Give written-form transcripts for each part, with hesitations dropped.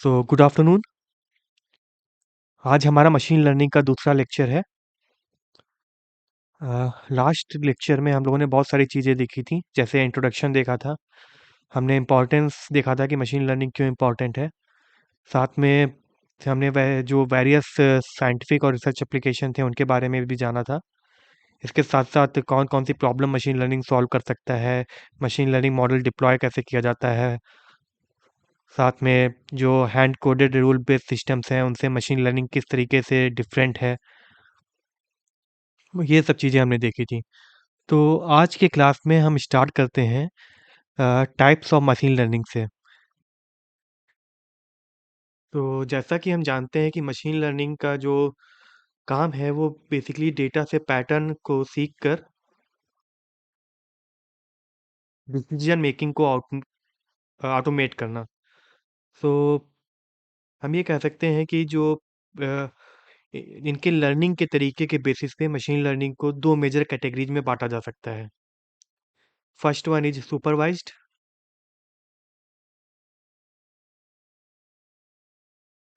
Good afternoon. आज हमारा machine learning का दूसरा लेक्चर है। लास्ट लेक्चर में हम लोगों ने बहुत सारी चीज़ें देखी थी, जैसे इंट्रोडक्शन देखा था। हमने इम्पोर्टेंस देखा था कि मशीन लर्निंग क्यों इम्पोर्टेंट है। साथ में हमने वह जो वेरियस साइंटिफिक और रिसर्च एप्लीकेशन थे उनके बारे में भी जाना था। इसके साथ साथ कौन कौन सी प्रॉब्लम मशीन लर्निंग सॉल्व कर सकता है, मशीन लर्निंग मॉडल डिप्लॉय कैसे किया जाता है। साथ में जो hand coded rule based systems हैं उनसे मशीन लर्निंग किस तरीके से डिफरेंट है, ये सब चीज़ें हमने देखी थी। तो आज के क्लास में हम स्टार्ट करते हैं टाइप्स ऑफ मशीन लर्निंग से। तो जैसा कि हम जानते हैं कि मशीन लर्निंग का जो काम है वो बेसिकली डेटा से पैटर्न को सीख कर डिसीजन मेकिंग को ऑटोमेट करना। सो हम ये कह सकते हैं कि जो अ, इनके लर्निंग के तरीके के बेसिस पे मशीन लर्निंग को दो मेजर कैटेगरीज में बांटा जा सकता है। First one is supervised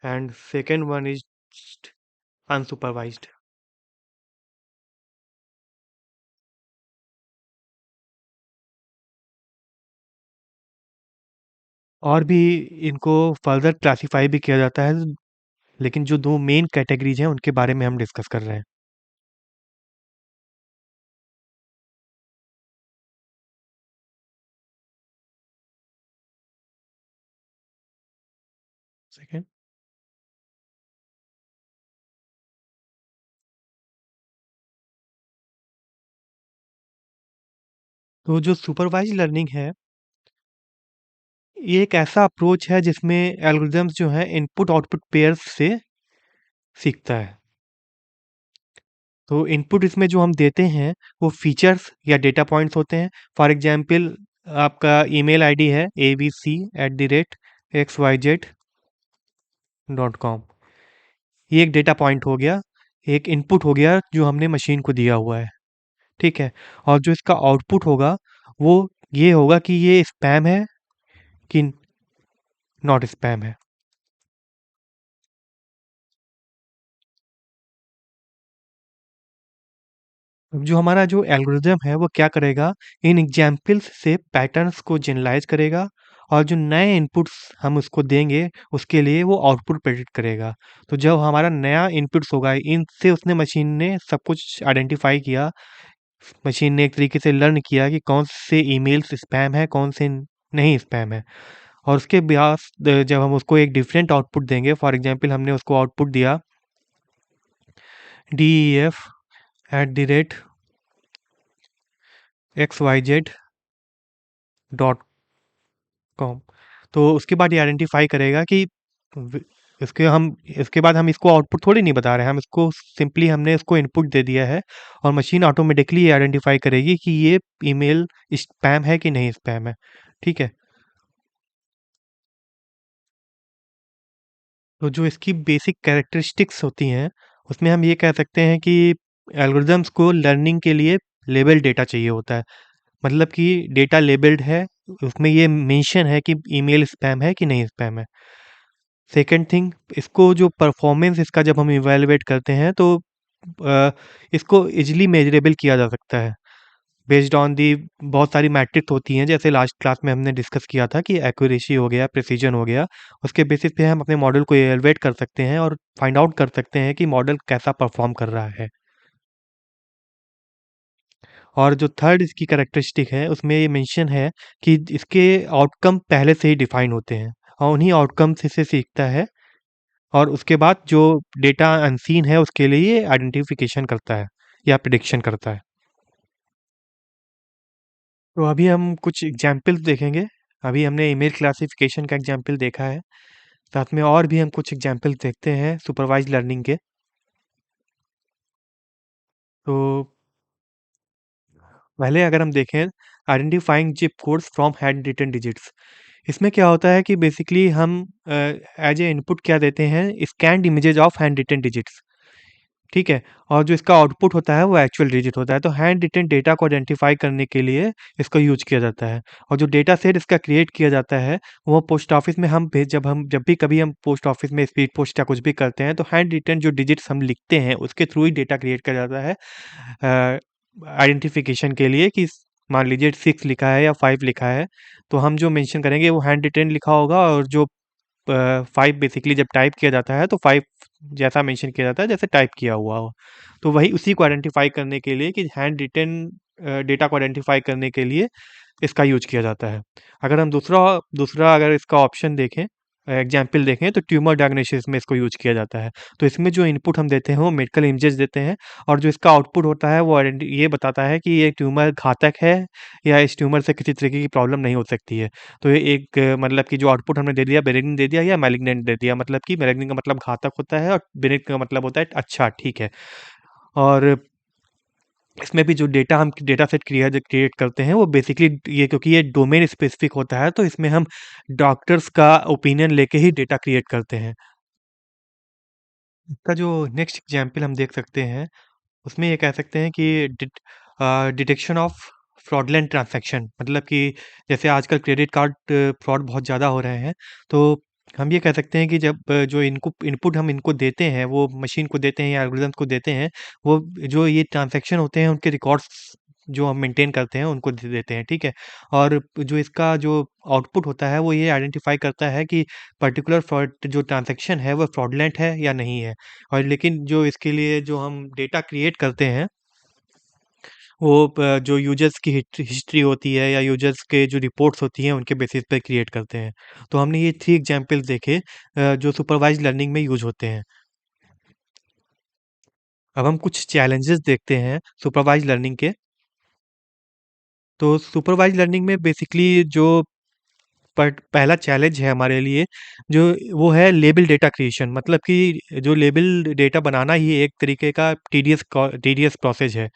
and second one is unsupervised. और भी इनको फर्दर क्लासिफाई भी किया जाता है, लेकिन जो दो मेन कैटेगरीज हैं उनके बारे में हम डिस्कस कर रहे हैं। सेकेंड, तो जो सुपरवाइज लर्निंग है, ये एक ऐसा अप्रोच है जिसमें एल्गोरिदम्स जो हैं इनपुट आउटपुट पेयर्स से सीखता है। तो इनपुट इसमें जो हम देते हैं वो फीचर्स या डेटा पॉइंट्स होते हैं। फॉर एग्जांपल, आपका ईमेल आईडी है abc@xyz.com। ये एक डेटा पॉइंट हो गया, एक इनपुट हो गया जो हमने मशीन को दिया हुआ है। ठीक है। और जो इसका आउटपुट होगा वो ये होगा कि ये स्पैम है कि नॉट स्पैम है। अब जो हमारा जो एल्गोरिदम है वो क्या करेगा, इन एग्जाम्पल्स से पैटर्न्स को जनरलाइज करेगा और जो नए इनपुट्स हम उसको देंगे उसके लिए वो आउटपुट प्रेडिक्ट करेगा। तो जब हमारा नया इनपुट्स होगा, इनसे उसने मशीन ने सब कुछ आइडेंटिफाई किया। मशीन ने एक तरीके से लर्न किया कि कौन से ईमेल्स स्पैम है, कौन से नहीं स्पैम है। और उसके बाद जब हम उसको एक डिफरेंट आउटपुट देंगे, फॉर एग्जांपल हमने उसको आउटपुट दिया DEF@xyz.com, तो उसके बाद ये आइडेंटिफाई करेगा कि व- इसके बाद हम इसको आउटपुट थोड़ी नहीं बता रहे हैं, हम इसको सिंपली हमने इसको इनपुट दे दिया है और मशीन ऑटोमेटिकली ये आइडेंटिफाई करेगी कि ये ईमेल स्पैम है कि नहीं स्पैम है। ठीक है। तो जो इसकी बेसिक कैरेक्टरिस्टिक्स होती हैं, उसमें हम ये कह सकते हैं कि एल्गोरिदम्स को लर्निंग के लिए लेबल डेटा चाहिए होता है। मतलब कि डेटा लेबल्ड है, उसमें ये मेंशन है कि ईमेल स्पैम है कि नहीं स्पैम है। सेकंड थिंग, इसको जो परफॉर्मेंस इसका जब हम इवैल्यूएट करते हैं तो अ, इसको इजीली मेजरेबल किया जा सकता है बेस्ड ऑन दी बहुत सारी मैट्रिक्स होती हैं, जैसे लास्ट क्लास में हमने डिस्कस किया था कि एक्यूरेसी हो गया, प्रिसीजन हो गया। उसके बेसिस पे हम अपने मॉडल को इवैल्यूएट कर सकते हैं और फाइंड आउट कर सकते हैं कि मॉडल कैसा परफॉर्म कर रहा है। और जो थर्ड इसकी कैरेक्टरिस्टिक है उसमें ये मेंशन है कि इसके आउटकम पहले से ही डिफाइन होते हैं और उन्हीं आउटकम से इसे सीखता है और उसके बाद जो डेटा अनसीन है उसके लिए आइडेंटिफिकेशन करता है या प्रिडिक्शन करता है। तो अभी हम कुछ एग्जाम्पल्स देखेंगे। अभी हमने ईमेल क्लासिफिकेशन का एग्जाम्पल देखा है, साथ में और भी हम कुछ एग्जाम्पल्स देखते हैं सुपरवाइज लर्निंग के। तो पहले अगर हम देखें, identifying zip codes from handwritten digits, इसमें क्या होता है कि बेसिकली हम एज ए इनपुट क्या देते हैं, scanned images of handwritten digits. ठीक है? और जो इसका आउटपुट होता है वो एक्चुअल डिजिट होता है। तो हैंड रिटेन डेटा को आइडेंटिफ़ाई करने के लिए इसका यूज़ किया जाता है। और जो डेटा सेट इसका क्रिएट किया जाता है, वो पोस्ट ऑफ़िस में जब भी कभी हम पोस्ट ऑफ़िस में स्पीड पोस्ट या कुछ भी करते हैं, तो हैंड रिटेन जो डिजिट्स हम लिखते हैं, उसके थ्रू ही डेटा क्रिएट किया जाता है आइडेंटिफ़िकेशन के लिए कि मान लीजिए 6 लिखा है या 5 लिखा है, तो हम जो मेंशन करेंगे वो हैंड रिटेन लिखा होगा, और जो 5 बेसिकली जब टाइप किया जाता है तो 5 जैसा मेंशन किया जाता है जैसे टाइप किया हुआ हो। तो वही उसी को आइडेंटिफ़ाई करने के लिए कि हैंड रिटेन डेटा को आइडेंटिफ़ाई करने के लिए इसका यूज़ किया जाता है। अगर हम दूसरा दूसरा अगर इसका ऑप्शन देखें, एग्ज़ाम्पल देखें, तो ट्यूमर डायग्नोसिस में इसको यूज़ किया जाता है। तो इसमें जो इनपुट हम देते हैं वो मेडिकल इमेजेस देते हैं, और जो इसका आउटपुट होता है वो ये बताता है कि ये ट्यूमर घातक है या इस ट्यूमर से किसी तरीके की प्रॉब्लम नहीं हो सकती है। तो ये एक मतलब कि जो आउटपुट हमने दे दिया, बेनिग्न दे दिया या मैलिग्नेंट दे दिया, मतलब कि मैलिग्नेंट का मतलब घातक होता है और बेनिग्न का मतलब होता है अच्छा, ठीक है। और इसमें भी जो डेटा हम डेटा सेट क्रिएट करते हैं वो बेसिकली ये, क्योंकि ये डोमेन स्पेसिफिक होता है, तो इसमें हम डॉक्टर्स का ओपिनियन लेके ही डेटा क्रिएट करते हैं। इसका जो नेक्स्ट एग्जांपल हम देख सकते हैं, उसमें ये कह सकते हैं कि डिटेक्शन ऑफ फ्रॉडलेंट ट्रांजैक्शन, मतलब कि जैसे आजकल क्रेडिट कार्ड फ्रॉड बहुत ज़्यादा हो रहे हैं, तो हम ये कह सकते हैं कि जब जो इनको इनपुट हम इनको देते हैं, वो मशीन को देते हैं या एल्गोरिदम को देते हैं, वो जो ये ट्रांजैक्शन होते हैं उनके रिकॉर्ड्स जो हम मेंटेन करते हैं उनको दे देते हैं, ठीक है? और जो इसका जो आउटपुट होता है वो ये आइडेंटिफाई करता है कि पर्टिकुलर फ्रॉड जो ट्रांजैक्शन है वो फ्रॉडलेंट है या नहीं है। और लेकिन जो इसके लिए जो हम डेटा क्रिएट करते हैं, वो जो यूज़र्स की हिस्ट्री होती है या यूज़र्स के जो रिपोर्ट्स होती हैं, उनके बेसिस पे क्रिएट करते हैं। तो हमने ये 3 एग्ज़ाम्पल्स देखे जो सुपरवाइज़्ड लर्निंग में यूज़ होते हैं। अब हम कुछ चैलेंजेस देखते हैं सुपरवाइज़्ड लर्निंग के। तो सुपरवाइज़्ड लर्निंग में बेसिकली जो पहला चैलेंज है हमारे लिए, जो वो है लेबल डेटा क्रिएशन, मतलब कि जो लेबल डेटा बनाना ही एक तरीके का टीडियस प्रोसेस है।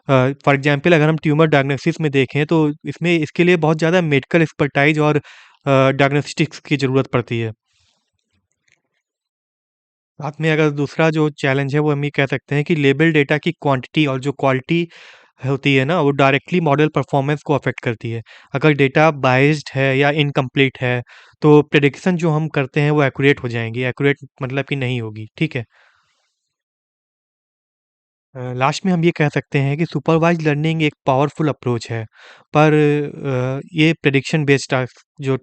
फॉर एग्ज़ाम्पल अगर हम ट्यूमर डायग्नोसिस में देखें, तो इसमें इसके लिए बहुत ज़्यादा मेडिकल एक्सपर्टाइज़ और डायग्नोस्टिक्स की ज़रूरत पड़ती है। साथ में अगर दूसरा जो चैलेंज है वो हम ये कह सकते हैं कि लेबल डेटा की क्वांटिटी और जो क्वालिटी होती है ना, वो डायरेक्टली मॉडल परफॉर्मेंस को अफेक्ट करती है। अगर डेटा बाइस्ड है या इनकम्प्लीट है, तो प्रेडिक्शन जो हम करते हैं वो एक्यूरेट हो जाएंगी, एक्यूरेट मतलब कि नहीं होगी, ठीक है? लास्ट में हम ये कह सकते हैं कि सुपरवाइज्ड लर्निंग एक पावरफुल अप्रोच है, पर ये प्रेडिक्शन बेस्ड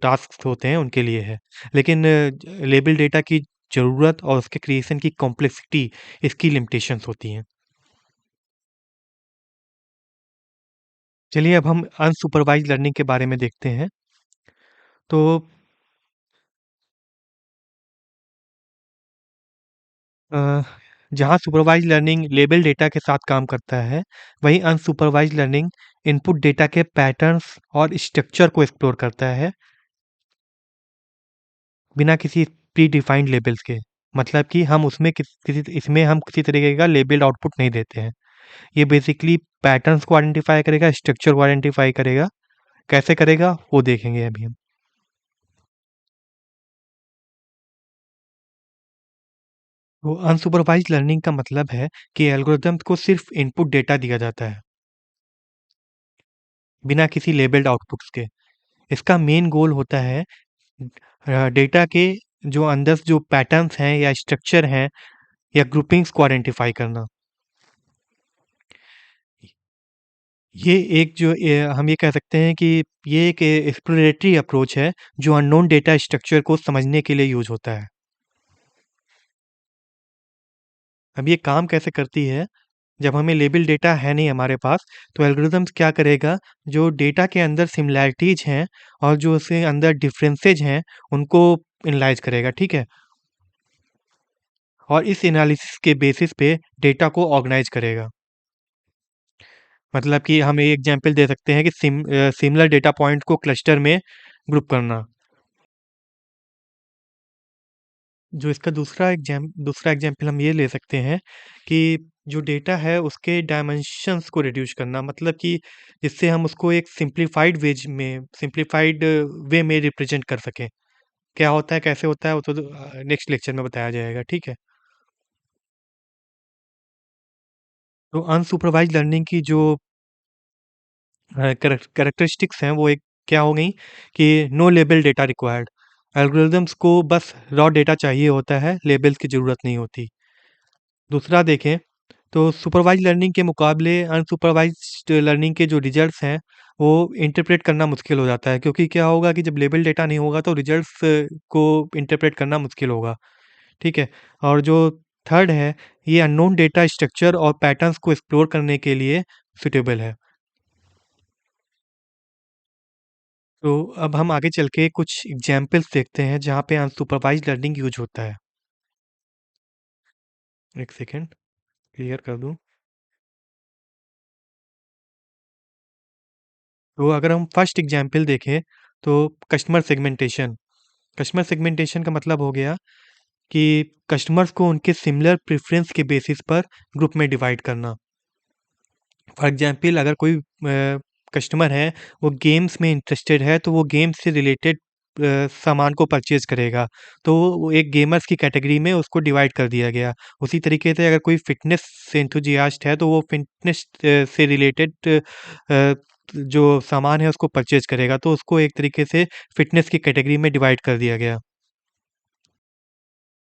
टास्क होते हैं उनके लिए है। लेकिन लेबल डेटा की ज़रूरत और उसके क्रिएशन की कॉम्प्लेक्सिटी, इसकी लिमिटेशंस होती हैं। चलिए अब हम अनसुपरवाइज्ड लर्निंग के बारे में देखते हैं। तो अ, जहाँ सुपरवाइज्ड लर्निंग लेबल डेटा के साथ काम करता है, वहीं अनसुपरवाइज्ड लर्निंग इनपुट डेटा के पैटर्न्स और स्ट्रक्चर को एक्सप्लोर करता है, बिना किसी प्री डिफाइंड लेबल्स के। मतलब कि हम उसमें इसमें हम किसी तरीके का लेबल्ड आउटपुट नहीं देते हैं। ये बेसिकली पैटर्न्स को आइडेंटिफाई करेगा, स्ट्रक्चर को आइडेंटिफाई करेगा। कैसे करेगा वो देखेंगे अभी हम। तो अनसुपरवाइज्ड लर्निंग का मतलब है कि एल्गोरिदम को सिर्फ इनपुट डेटा दिया जाता है, बिना किसी लेबल्ड आउटपुट्स के। इसका मेन गोल होता है डेटा के जो अंदर जो पैटर्न्स हैं या स्ट्रक्चर हैं या ग्रुपिंग्स को आइडेंटिफाई करना। ये एक जो हम ये कह सकते हैं कि ये एक एक्सप्लोरेटरी अप्रोच है, जो अननोन डेटा स्ट्रक्चर को समझने के लिए यूज़ होता है। अब ये काम कैसे करती है, जब हमें लेबल डेटा है नहीं हमारे पास, तो एल्गोरिदम्स क्या करेगा, जो डेटा के अंदर सिमिलैरिटीज़ हैं और जो उसके अंदर डिफरेंसेस हैं, उनको एनालाइज़ करेगा, ठीक है? और इस एनालिसिस के बेसिस पे डेटा को ऑर्गेनाइज़ करेगा। मतलब कि हम एक एग्ज़ाम्पल दे सकते हैं कि सिमिलर डेटा पॉइंट को क्लस्टर में ग्रुप करना। जो इसका दूसरा एग्ज़ाम्पल हम ये ले सकते हैं कि जो डेटा है उसके डायमेंशंस को रिड्यूस करना, मतलब कि जिससे हम उसको एक सिम्प्लिफाइड वे में रिप्रेज़ेंट कर सकें। क्या होता है, कैसे होता है, वो तो नेक्स्ट लेक्चर में बताया जाएगा, ठीक है? तो अनसुपरवाइज्ड लर्निंग की जो कैरेक्टरिस्टिक्स हैं वो एक क्या हो गई कि no label data required. Algorithms को बस रॉ डेटा चाहिए होता है, लेबल्स की ज़रूरत नहीं होती। दूसरा देखें तो सुपरवाइज्ड लर्निंग के मुकाबले अनसुपरवाइज्ड लर्निंग के जो रिजल्ट्स हैं वो इंटरप्रेट करना मुश्किल हो जाता है, क्योंकि क्या होगा कि जब लेबल डेटा नहीं होगा तो रिजल्ट्स को इंटरप्रेट करना मुश्किल होगा। ठीक है। और जो थर्ड है, ये अननोन डेटा स्ट्रक्चर और पैटर्न्स को एक्सप्लोर करने के लिए सुटेबल है। तो अब हम आगे चल के कुछ एग्जाम्पल्स देखते हैं जहाँ पे अनसुपरवाइज्ड लर्निंग यूज होता है। एक सेकेंड, क्लियर कर दूँ। तो अगर हम फर्स्ट एग्जाम्पल देखें तो कस्टमर सेगमेंटेशन। कस्टमर सेगमेंटेशन का मतलब हो गया कि कस्टमर्स को उनके सिमिलर प्रेफरेंस के बेसिस पर ग्रुप में डिवाइड करना। फॉर एग्जाम्पल अगर कोई कस्टमर है, वो गेम्स में इंटरेस्टेड है, तो वो गेम्स से रिलेटेड सामान को परचेज करेगा, तो वो एक गेमर्स की कैटेगरी में उसको डिवाइड कर दिया गया। उसी तरीके से अगर कोई फिटनेस से एंथुजियास्ट है, तो वो फिटनेस से रिलेटेड जो सामान है उसको परचेज करेगा, तो उसको एक तरीके से फिटनेस की कैटेगरी में डिवाइड कर दिया गया।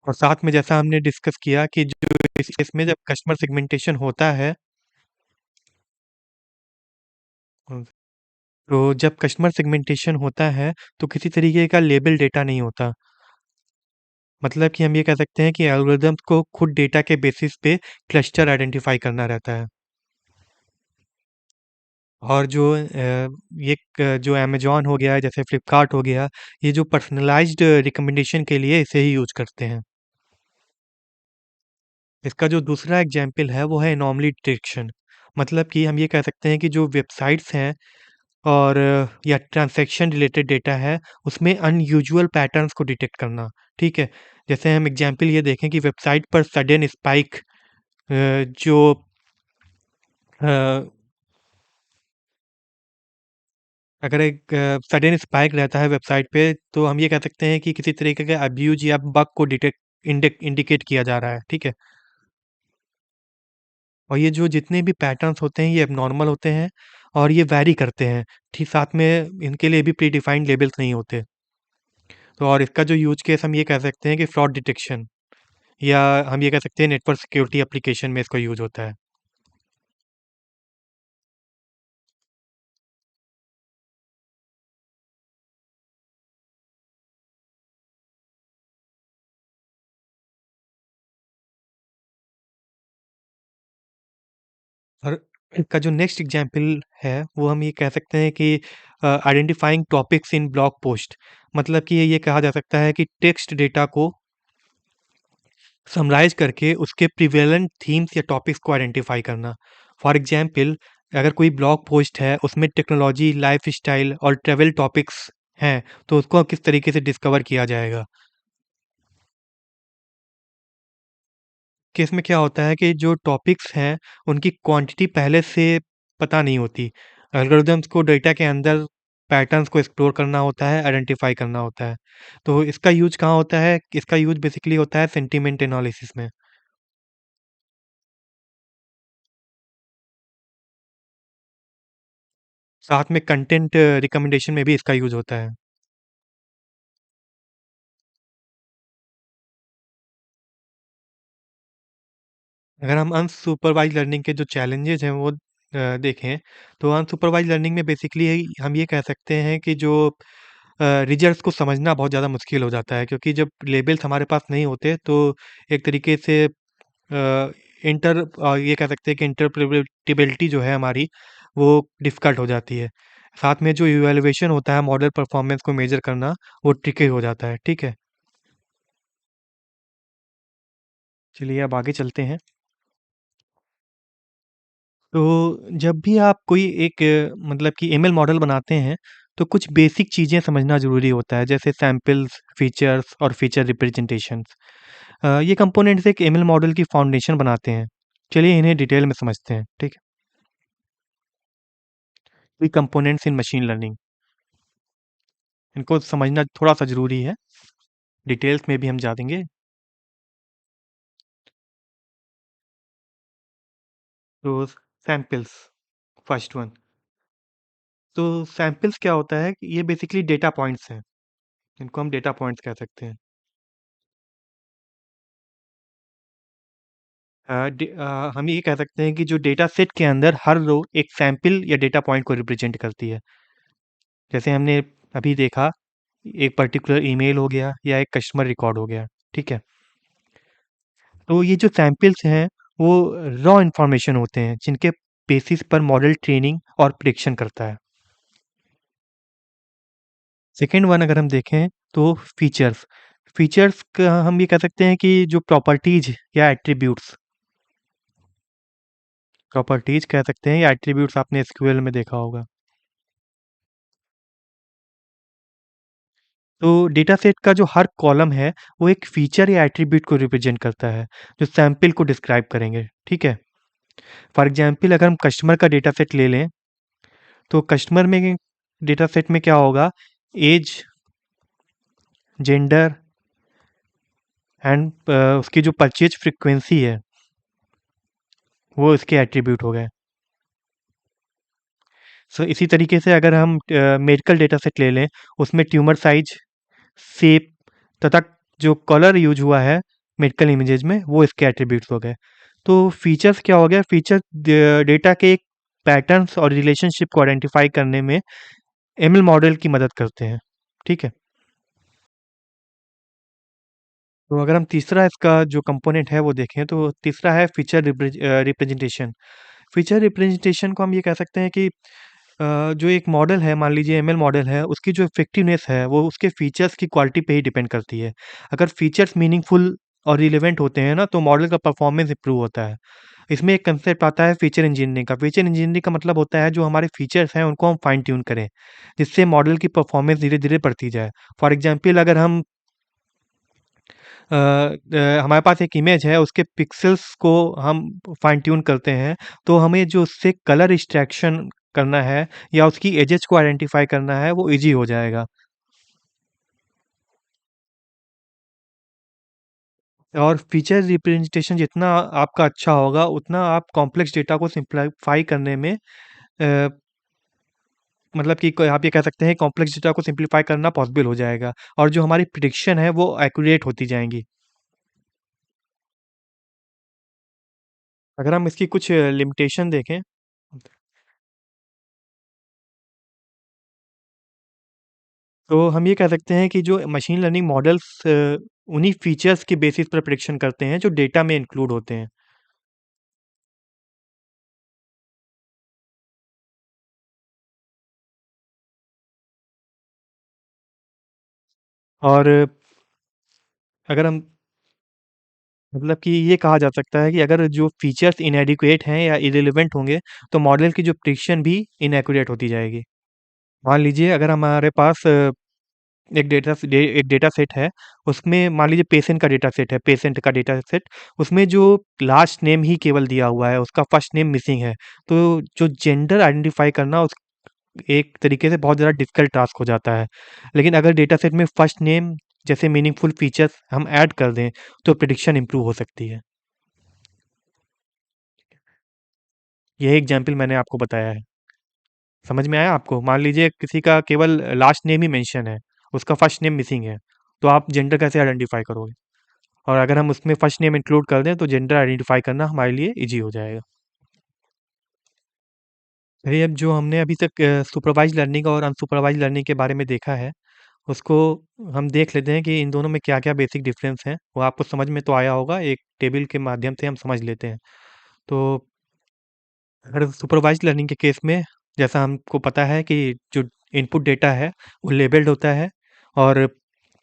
और साथ में जैसा हमने डिस्कस किया कि जो इसमें जब कस्टमर सेगमेंटेशन होता है, तो जब कस्टमर सेगमेंटेशन होता है तो किसी तरीके का लेबल डेटा नहीं होता। मतलब कि हम ये कह सकते हैं कि एल्गोरिदम्स को खुद डेटा के बेसिस पे क्लस्टर आइडेंटिफाई करना रहता है। और जो जो अमेज़न हो गया, जैसे फ्लिपकार्ट हो गया, ये जो पर्सनलाइज्ड रिकमेंडेशन के लिए इसे ही यूज़ करते हैं। इसका जो दूसरा एग्जाम्पल है वो है एनोमली डिटेक्शन। मतलब कि हम ये कह सकते हैं कि जो वेबसाइट्स हैं और या ट्रांज़ैक्शन रिलेटेड डेटा है, उसमें अनयूजुअल पैटर्न्स को डिटेक्ट करना, ठीक है? जैसे हम एग्ज़ाम्पल ये देखें कि वेबसाइट पर सडन स्पाइक जो अ, अगर एक सडन स्पाइक रहता है वेबसाइट पे, तो हम ये कह सकते हैं कि किसी तरीके का अब्यूज़ या बग को इंडिकेट किया जा रहा है, ठीक है? और ये जो जितने भी पैटर्न्स होते हैं, ये एब्नॉर्मल होते हैं और ये वैरी करते हैं। ठीक साथ में इनके लिए भी प्री डिफाइंड लेबल्स नहीं होते। तो और इसका जो यूज़ केस हम ये कह सकते हैं कि फ्रॉड डिटेक्शन, या हम ये कह सकते हैं नेटवर्क सिक्योरिटी एप्लीकेशन में इसका यूज़ होता है। और इसका जो नेक्स्ट एग्जाम्पल है, वो हम ये कह सकते हैं कि identifying topics in blog post. मतलब कि ये कहा जा सकता है कि टेक्स्ट डेटा को समराइज़ करके उसके प्रिवेलेंट थीम्स या टॉपिक्स को आइडेंटिफ़ाई करना। फॉर एग्ज़ाम्पल अगर कोई ब्लॉग पोस्ट है, उसमें टेक्नोलॉजी, लाइफ़स्टाइल और ट्रैवल टॉपिक्स हैं, तो उसको किस तरीके से डिस्कवर किया जाएगा। केस में क्या होता है कि जो टॉपिक्स हैं, उनकी क्वांटिटी पहले से पता नहीं होती। एल्गोरिदम्स को डेटा के अंदर पैटर्न्स को एक्सप्लोर करना होता है, आइडेंटिफ़ाई करना होता है। तो इसका यूज़ कहाँ होता है? इसका यूज़ बेसिकली होता है सेंटिमेंट एनालिसिस में। साथ में कंटेंट रिकमेंडेशन में भी इसका यूज़ होता है। अगर हम अनसुपरवाइज़्ड लर्निंग के जो चैलेंजेज़ हैं वो देखें, तो अनसुपरवाइज़्ड लर्निंग में बेसिकली हम ये कह सकते हैं कि जो रिजल्ट्स को समझना बहुत ज़्यादा मुश्किल हो जाता है, क्योंकि जब लेबल्स हमारे पास नहीं होते तो एक तरीके से ये कह सकते हैं कि इंटरप्रेटेबिलिटी जो है हमारी, वो डिफ़िकल्ट हो जाती है। साथ में जो इवैल्यूएशन होता है मॉडल परफ़ॉर्मेंस को मेज़र करना, वो ट्रिकी हो जाता है, ठीक है? चलिए अब आगे चलते हैं। तो जब भी आप कोई एक मतलब कि एमएल मॉडल बनाते हैं, तो कुछ बेसिक चीज़ें समझना ज़रूरी होता है, जैसे सैंपल्स, फीचर्स और फीचर रिप्रेजेंटेशंस। ये कंपोनेंट्स एक एमएल मॉडल की फाउंडेशन बनाते हैं। चलिए इन्हें डिटेल में समझते हैं, ठीक है? ये कंपोनेंट्स इन मशीन लर्निंग, इनको समझना थोड़ा-सा ज़रूरी है, डिटेल्स में भी हम जा। तो सैंपल्स, फर्स्ट वन। तो सैंपल्स क्या होता है कि ये बेसिकली डेटा पॉइंट्स हैं, इनको हम डेटा पॉइंट्स कह सकते हैं। हम ये कह सकते हैं कि जो डेटा सेट के अंदर हर रो एक सैंपल या डेटा पॉइंट को रिप्रेजेंट करती है। जैसे हमने अभी देखा, एक पर्टिकुलर ईमेल हो गया या एक कस्टमर रिकॉर्ड हो गया, ठीक है? तो ये जो सैंपल्स हैं, वो रॉ इन्फॉर्मेशन होते हैं, जिनके बेसिस पर मॉडल ट्रेनिंग और प्रेडिक्शन करता है। सेकंड वन अगर हम देखें तो फीचर्स। फीचर्स का हम ये कह सकते हैं कि जो प्रॉपर्टीज़ या एट्रिब्यूट्स, प्रॉपर्टीज़ कह सकते हैं या एट्रिब्यूट्स आपने एसक्यूएल में देखा होगा। तो डेटा सेट का जो हर कॉलम है, वो एक फीचर या एट्रीब्यूट को रिप्रेजेंट करता है, जो सैंपल को डिस्क्राइब करेंगे, ठीक है? फॉर एग्जांपल अगर हम कस्टमर का डेटा सेट ले लें, तो कस्टमर में डेटा सेट में क्या होगा, एज, जेंडर एंड उसकी जो परचेज फ्रीक्वेंसी है, वो इसके एट्रीब्यूट हो गए। सो इसी तरीके से अगर हम मेडिकल डेटा सेट ले लें, उसमें ट्यूमर साइज, शेप तथा जो कलर यूज हुआ है मेडिकल इमेजेस में, वो इसके एट्रीब्यूट्स हो गए। तो फीचर्स क्या हो गया, फीचर डेटा के एक पैटर्न्स और रिलेशनशिप को आइडेंटिफाई करने में एमएल मॉडल की मदद करते हैं, ठीक है? तो अगर हम तीसरा इसका जो कंपोनेंट है वो देखें, तो तीसरा है फीचर रिप्रेजेंटेशन। फीचर रिप्रेजेंटेशन को हम ये कह सकते हैं कि जो एक मॉडल है, मान लीजिए एमएल मॉडल है, उसकी जो इफेक्टिवनेस है वो उसके फीचर्स की क्वालिटी पे ही डिपेंड करती है। अगर फीचर्स मीनिंगफुल और रिलेवेंट होते हैं ना, तो मॉडल का परफॉर्मेंस इंप्रूव होता है। इसमें एक कंसेप्ट आता है फीचर इंजीनियरिंग का। फीचर इंजीनियरिंग का मतलब होता है जो हमारे फीचर्स हैं उनको हम फाइन ट्यून करें, जिससे मॉडल की परफॉर्मेंस धीरे धीरे बढ़ती जाए। फॉर एग्जाम्पल अगर हम हमारे पास एक इमेज है, उसके पिक्सेल्स को हम फाइन ट्यून करते हैं, तो हमें जो उससे कलर एक्सट्रैक्शन करना है या उसकी एजेस को आइडेंटिफाई करना है, वो ईज़ी हो जाएगा। और फीचर रिप्रेजेंटेशन जितना आपका अच्छा होगा, उतना आप कॉम्प्लेक्स डेटा को सिम्प्लीफाई करने में मतलब कि आप ये कह सकते हैं कॉम्प्लेक्स डेटा को सिम्प्लीफाई करना पॉसिबल हो जाएगा और जो हमारी प्रिडिक्शन है, वो एक्यूरेट होती जाएँगी। अगर हम इसकी कुछ लिमिटेशन देखें, तो हम ये कह सकते हैं कि जो मशीन लर्निंग मॉडल्स उन्हीं फीचर्स के बेसिस पर प्रेडिक्शन करते हैं जो डेटा में इंक्लूड होते हैं। और अगर हम मतलब कि ये कहा जा सकता है कि अगर जो फीचर्स इनएडिक्वेट हैं या इर्रेलेवेंट होंगे, तो मॉडल की जो प्रेडिक्शन भी इनएक्यूरेट होती जाएगी। मान लीजिए अगर हमारे पास एक डेटा सेट है, उसमें मान लीजिए पेशेंट का डेटा सेट है, पेशेंट का डेटा सेट, उसमें जो लास्ट नेम ही केवल दिया हुआ है, उसका फर्स्ट नेम मिसिंग है। तो जो जेंडर आइडेंटिफाई करना उस एक तरीके से बहुत ज़्यादा डिफ़िकल्ट टास्क हो जाता है। लेकिन अगर डेटा सेट में फर्स्ट नेम जैसे मीनिंगफुल फीचर्स हम ऐड कर दें, तो प्रेडिक्शन इम्प्रूव हो सकती है। यही एग्ज़ाम्पल मैंने आपको बताया है। समझ में आया आपको? मान लीजिए किसी का केवल लास्ट नेम ही मेंशन है, उसका फर्स्ट नेम मिसिंग है, तो आप जेंडर कैसे आइडेंटिफाई करोगे? और अगर हम उसमें फर्स्ट नेम इंक्लूड कर दें, तो जेंडर आइडेंटिफाई करना हमारे लिए ईज़ी हो जाएगा। चलिए, अब जो हमने अभी तक सुपरवाइज़्ड लर्निंग और अनसुपरवाइज़्ड लर्निंग के बारे में देखा है, उसको हम देख लेते हैं कि इन दोनों में क्या-क्या बेसिक डिफरेंस हैं। वो आपको समझ में तो आया होगा, एक टेबल के माध्यम से हम समझ लेते हैं। तो अगर सुपरवाइज़्ड लर्निंग के केस में, जैसा हमको पता है कि जो इनपुट डेटा है, वो लेबल्ड होता है और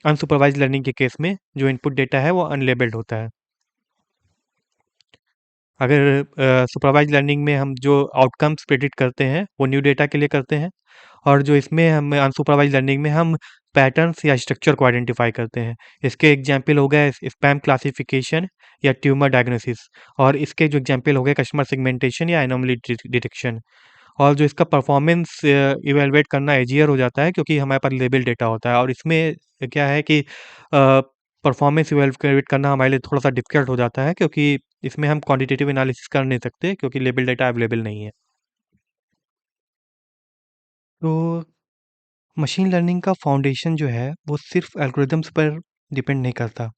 अनसुपरवाइज़्ड लर्निंग के केस में जो इनपुट डेटा है, वो अनलेबल्ड होता है। अगर सुपरवाइज़्ड लर्निंग में हम जो आउटकम्स प्रेडिक्ट करते हैं, वो न्यू डेटा के लिए करते हैं और जो इसमें हम अनसुपरवाइज़्ड लर्निंग में हम पैटर्न्स या स्ट्रक्चर को आइडेंटिफाई करते हैं। इसके एग्जांपल हो गए स्पैम क्लासिफिकेशन या ट्यूमर डायग्नोसिस, और इसके जो एग्जांपल हो गए कस्टमर सेगमेंटेशन या एनोमली डिटेक्शन। और जो इसका परफॉर्मेंस इवैल्यूएट करना ईज़ियर हो जाता है, क्योंकि हमारे पास लेबल डेटा होता है और इसमें क्या है कि परफॉर्मेंस इवैल्यूएट करना हमारे लिए थोड़ा-सा डिफ़िकल्ट हो जाता है, क्योंकि इसमें हम क्वांटिटेटिव एनालिसिस कर नहीं सकते, क्योंकि लेबल डेटा अवेलेबल नहीं है। तो मशीन लर्निंग का फाउंडेशन जो है, वो सिर्फ़ एल्गोरिदम्स पर डिपेंड नहीं करता,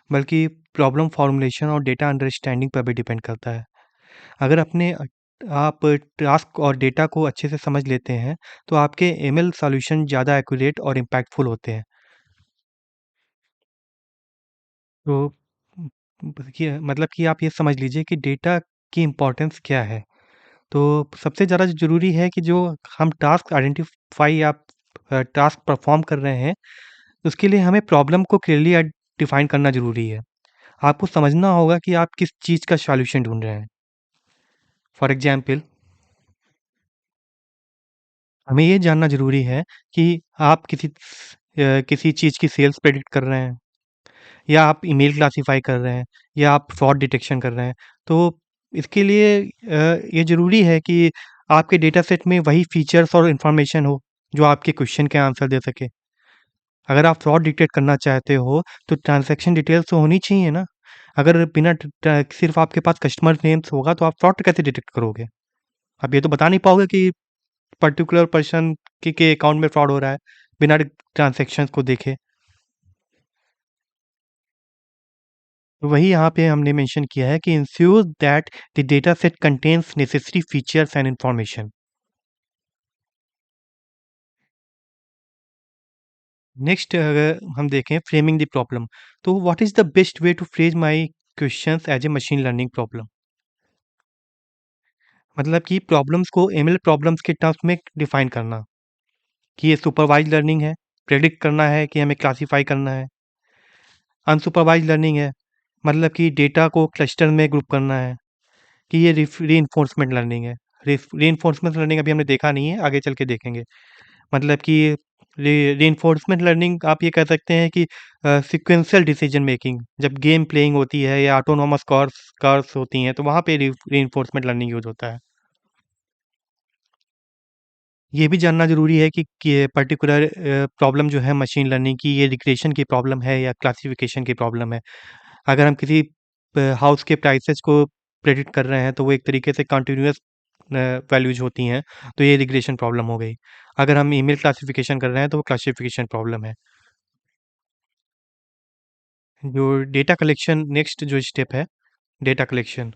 बल्कि प्रॉब्लम फॉर्मुलेशन और डेटा अंडरस्टैंडिंग पर भी डिपेंड करता है। अगर आप टास्क और डेटा को अच्छे से समझ लेते हैं, तो आपके एमएल सॉल्यूशन ज़्यादा एक्यूरेट और इम्पैक्टफुल होते हैं। तो देखिए, मतलब कि आप ये समझ लीजिए कि डेटा की इम्पोर्टेंस क्या है। तो सबसे ज़्यादा ज़रूरी है कि जो हम टास्क आइडेंटिफ़ाई या टास्क परफ़ॉर्म कर रहे हैं, उसके लिए हमें प्रॉब्लम को क्लियरली डिफ़ाइन करना ज़रूरी है। आपको समझना होगा कि आप किस चीज़ का सॉल्यूशन ढूँढ रहे हैं। फॉर एग्ज़ाम्पल, हमें ये जानना ज़रूरी है कि आप किसी चीज़ की सेल्स प्रेडिक्ट कर रहे हैं, या आप ईमेल क्लासिफ़ाई कर रहे हैं, या आप फ्रॉड डिटेक्शन कर रहे हैं। तो इसके लिए ये ज़रूरी है कि आपके डेटा सेट में वही फीचर्स और इन्फॉर्मेशन हो, जो आपके क्वेश्चन के आंसर दे सके। अगर आप फ्रॉड डिटेक्ट करना चाहते हो, तो ट्रांज़ैक्शन डिटेल्स तो होनी चाहिए ना। अगर बिना सिर्फ़ आपके पास कस्टमर नेम्स होगा, तो आप फ्रॉड कैसे डिटेक्ट करोगे? आप ये तो बता नहीं पाओगे कि पर्टिकुलर पर्सन के अकाउंट में फ्रॉड हो रहा है, बिना ट्रांज़ैक्शंस को देखे। तो वही यहाँ पे हमने मेंशन किया है कि ensure that the data set contains necessary features and information. Next अगर हम देखें फ्रेमिंग द प्रॉब्लम, तो what is the best way to phrase my questions as a machine learning problem? मतलब कि प्रॉब्लम्स को एमएल प्रॉब्लम्स के terms में define करना, कि ये सुपरवाइज्ड लर्निंग है, प्रेडिक्ट करना है कि हमें क्लासिफाई करना है। अनसुपरवाइज्ड लर्निंग है, मतलब कि डेटा को क्लस्टर में ग्रुप करना है, कि ये रीइंफोर्समेंट लर्निंग है। रीइंफोर्समेंट लर्निंग अभी हमने देखा नहीं है, आगे चल के देखेंगे। मतलब कि रीइंफोर्समेंट लर्निंग आप ये कह सकते हैं कि सीक्वेंशियल डिसीजन मेकिंग जब गेम प्लेइंग होती है या ऑटोनोमस कार्स कार्स होती हैं, तो वहाँ पे रीइंफोर्समेंट लर्निंग यूज़ होता है। ये भी जानना ज़रूरी है कि ये पर्टिकुलर प्रॉब्लम जो है मशीन लर्निंग की, ये रिग्रेशन की प्रॉब्लम है या क्लासिफिकेशन की प्रॉब्लम है। अगर हम किसी हाउस के प्राइसेस को प्रेडिक्ट कर रहे हैं, तो वो एक तरीके से कंटिन्यूअस वैल्यूज होती हैं, तो ये रिग्रेशन प्रॉब्लम हो गई। अगर हम ईमेल क्लासिफिकेशन कर रहे हैं, तो वो क्लासिफिकेशन प्रॉब्लम है। जो डेटा कलेक्शन नेक्स्ट जो स्टेप है, डेटा कलेक्शन,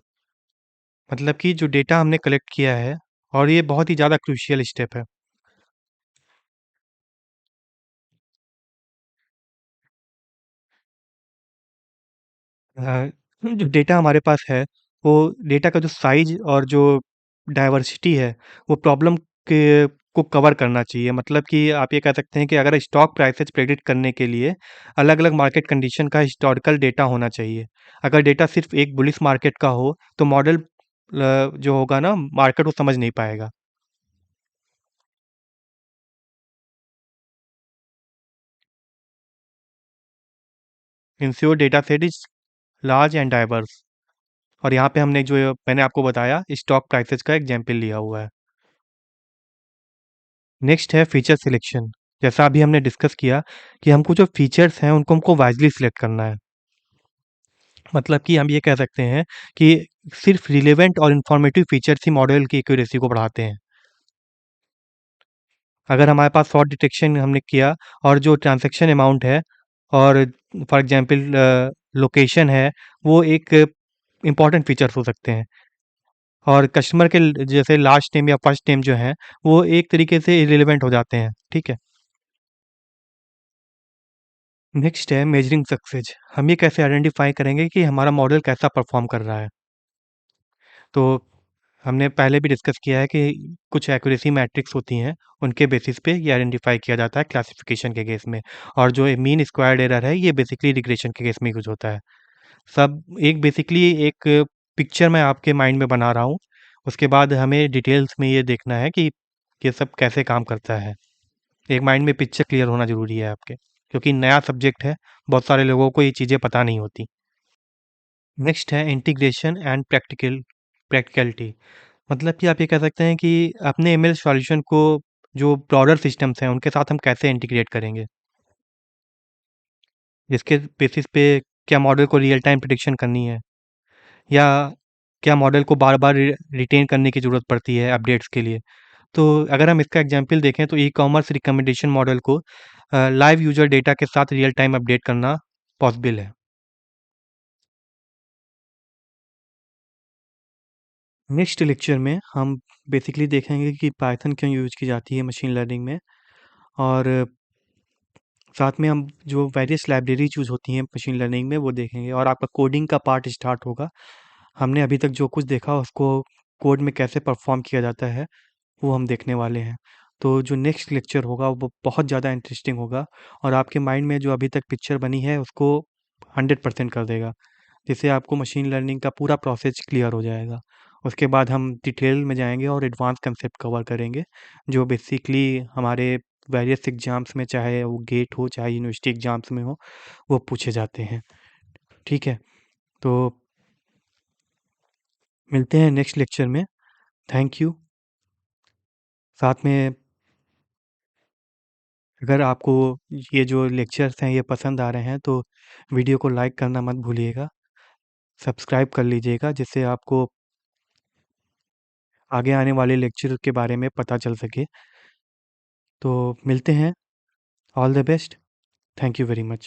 मतलब कि जो डेटा हमने कलेक्ट किया है, और ये बहुत ही ज़्यादा क्रूशियल स्टेप है। अ, जो डेटा हमारे पास है, वो डेटा का जो साइज़ और जो डाइवर्सिटी है, वो प्रॉब्लम के को कवर करना चाहिए। मतलब कि आप ये कह सकते हैं कि अगर स्टॉक प्राइसेज़ प्रेडिक्ट करने के लिए अलग-अलग मार्केट कंडीशन का हिस्टोरिकल डेटा होना चाहिए। अगर डेटा सिर्फ़ एक बुलिश मार्केट का हो, तो मॉडल जो होगा ना, मार्केट वो समझ नहीं पाएगा। Ensure data set is large and diverse. और यहाँ पे हमने जो मैंने आपको बताया, स्टॉक प्राइसेज़ का एग्ज़ाम्पल लिया हुआ है। नेक्स्ट है फीचर सिलेक्शन। जैसा अभी हमने डिस्कस किया कि हमको जो फीचर्स हैं उनको हमको वाइज़ली सिलेक्ट करना है। मतलब कि हम ये कह सकते हैं कि सिर्फ़ रिलेवेंट और इन्फॉर्मेटिव फीचर्स ही मॉडल की एक्यूरेसी को बढ़ाते हैं। अगर हमारे पास फ्रॉड डिटेक्शन हमने किया, और जो ट्रांज़ैक्शन अमाउंट है, और फॉर एग्ज़ाम्पल लोकेशन है, वो एक इम्पॉर्टेंट फीचर्स हो सकते हैं। और कस्टमर के जैसे लास्ट नेम या फर्स्ट नेम जो हैं, वो एक तरीके से इर्रेलेवेंट हो जाते हैं। ठीक है? नेक्स्ट है मेजरिंग सक्सेस। हम ये कैसे आइडेंटिफाई करेंगे कि हमारा मॉडल कैसा परफॉर्म कर रहा है। तो हमने पहले भी डिस्कस किया है कि कुछ एक्यूरेसी मैट्रिक्स होती हैं, उनके बेसिस पे ये आइडेंटिफाई किया जाता है क्लासिफिकेशन के केस में। और जो मीन स्क्वायर्ड एरर है, ये बेसिकली रिग्रेशन के केस में यूज होता है। सब एक बेसिकली एक पिक्चर मैं आपके माइंड में बना रहा हूँ, उसके बाद हमें डिटेल्स में ये देखना है कि ये सब कैसे काम करता है। एक माइंड में पिक्चर क्लियर होना ज़रूरी है आपके, क्योंकि नया सब्जेक्ट है, बहुत सारे लोगों को ये चीज़ें पता नहीं होती। नेक्स्ट है इंटीग्रेशन एंड प्रैक्टिकलिटी। मतलब कि आप ये कह सकते हैं कि अपने ईमेल सॉल्यूशन को जो ब्रॉडर सिस्टम्स हैं, उनके साथ हम कैसे इंटीग्रेट करेंगे। जिसके बेसिस पे क्या मॉडल को रियल टाइम प्रिडिक्शन करनी है, या क्या मॉडल को बार-बार रिटेन करने की ज़रूरत पड़ती है अपडेट्स के लिए। तो अगर हम इसका एग्जांपल देखें तो ई-कॉमर्स रिकमेंडेशन मॉडल को लाइव यूज़र डेटा के साथ रियल टाइम अपडेट करना पॉसिबल है। नेक्स्ट लेक्चर में हम बेसिकली देखेंगे कि पाइथन क्यों यूज़ की जाती है मशीन लर्निंग में, और साथ में हम जो वेरियस लाइब्रेरीज यूज़ होती हैं मशीन लर्निंग में वो देखेंगे, और आपका कोडिंग का पार्ट स्टार्ट होगा। हमने अभी तक जो कुछ देखा उसको कोड में कैसे परफॉर्म किया जाता है वो हम देखने वाले हैं। तो जो नेक्स्ट लेक्चर होगा वो बहुत ज़्यादा इंटरेस्टिंग होगा, और आपके माइंड में जो अभी तक पिक्चर बनी है उसको 100% कर देगा, जिससे आपको मशीन लर्निंग का पूरा प्रोसेस क्लियर हो जाएगा। उसके बाद हम डिटेल में जाएंगे और एडवांस कंसेप्ट कवर करेंगे, जो बेसिकली हमारे वेरियस एग्जाम्स में, चाहे वो गेट हो चाहे यूनिवर्सिटी एग्जाम्स में हो, वो पूछे जाते हैं। ठीक है, तो मिलते हैं नेक्स्ट लेक्चर में। Thank you. साथ में अगर आपको ये जो लेक्चर्स हैं ये पसंद आ रहे हैं तो वीडियो को लाइक करना मत भूलिएगा, सब्सक्राइब कर लीजिएगा, जिससे आपको आगे आने वाले लेक्चर के बारे में पता चल सके। तो मिलते हैं। All the best. Thank you very much.